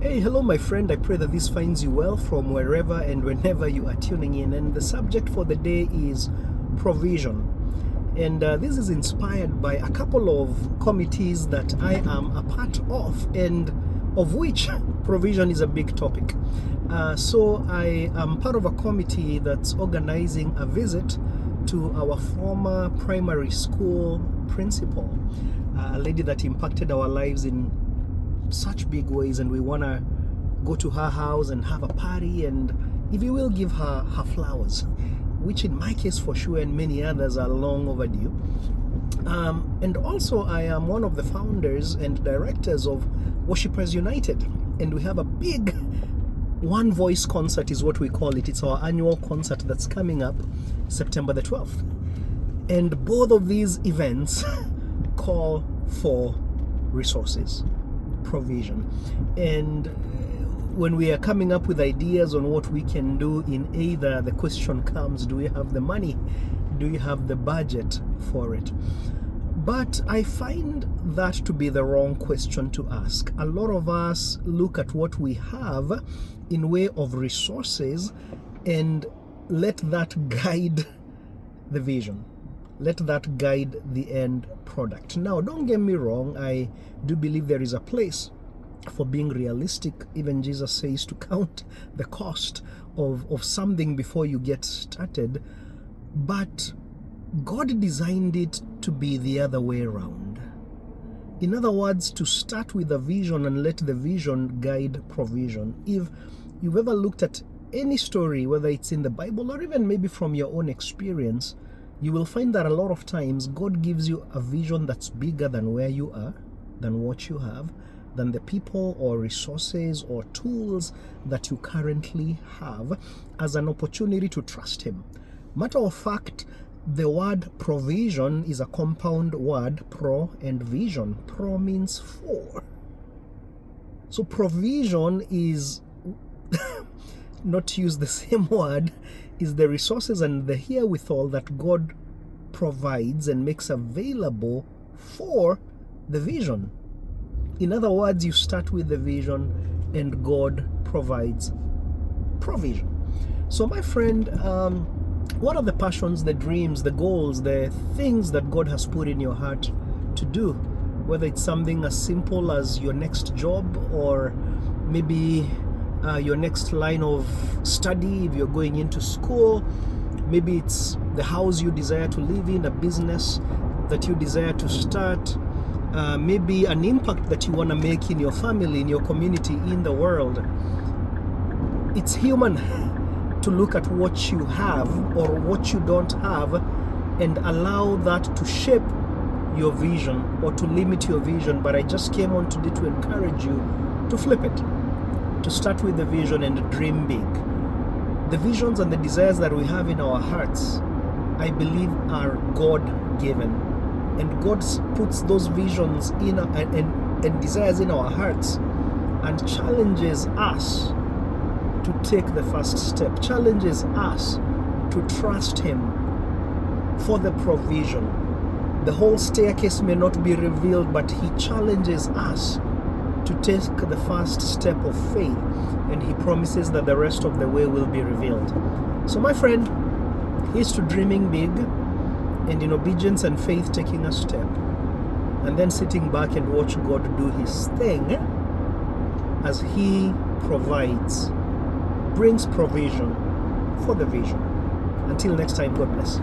Hey, hello, my friend. I pray that this finds you well from wherever and whenever you are tuning in. And the subject for the day is provision. And this is inspired by a couple of committees that I am a part of, and of which provision is a big topic. So I am part of a committee that's organizing a visit to our former primary school principal, a lady that impacted our lives in such big ways, and we want to go to her house and have a party and, if you will, give her her flowers, which in my case for sure and many others are long overdue. And also I am one of the founders and directors of Worshippers United, and we have a big One Voice concert is what we call it. It's our annual concert that's coming up September the 12th, and both of these events call for resources, provision. And when we are coming up with ideas on what we can do in either, the question comes, do we have the money? Do you have the budget for it? But I find that to be the wrong question to ask. A lot of us look at what we have in way of resources and let that guide the vision. Let that guide the end product. Now, don't get me wrong, I do believe there is a place for being realistic. Even Jesus says to count the cost of something before you get started. But God designed it to be the other way around. In other words, to start with a vision and let the vision guide provision. If you've ever looked at any story, whether it's in the Bible or even maybe from your own experience, you will find that a lot of times God gives you a vision that's bigger than where you are, than what you have, than the people or resources or tools that you currently have, as an opportunity to trust Him. Matter of fact, the word provision is a compound word, pro and vision. Pro means for. So provision is, not to use the same word, is the resources and the herewithal that God provides and makes available for the vision. In other words, you start with the vision and God provides provision. So my friend, what are the passions, the dreams, the goals, the things that God has put in your heart to do? Whether it's something as simple as your next job, or maybe your next line of study if you're going into school. Maybe it's the house you desire to live in, a business that you desire to start, maybe an impact that you want to make in your family, in your community, in the world. It's human to look at what you have or what you don't have and allow that to shape your vision or to limit your vision. But I just came on today to encourage you to flip it, to start with the vision and dream big. The visions and the desires that we have in our hearts, I believe, are God-given. And God puts those visions in and desires in our hearts and challenges us to take the first step, challenges us to trust Him for the provision. The whole staircase may not be revealed, but He challenges us to take the first step of faith, and He promises that the rest of the way will be revealed. So my friend, here's to dreaming big, and in obedience and faith taking a step, and then sitting back and watch God do His thing as He provides, brings provision for the vision. Until next time, God bless.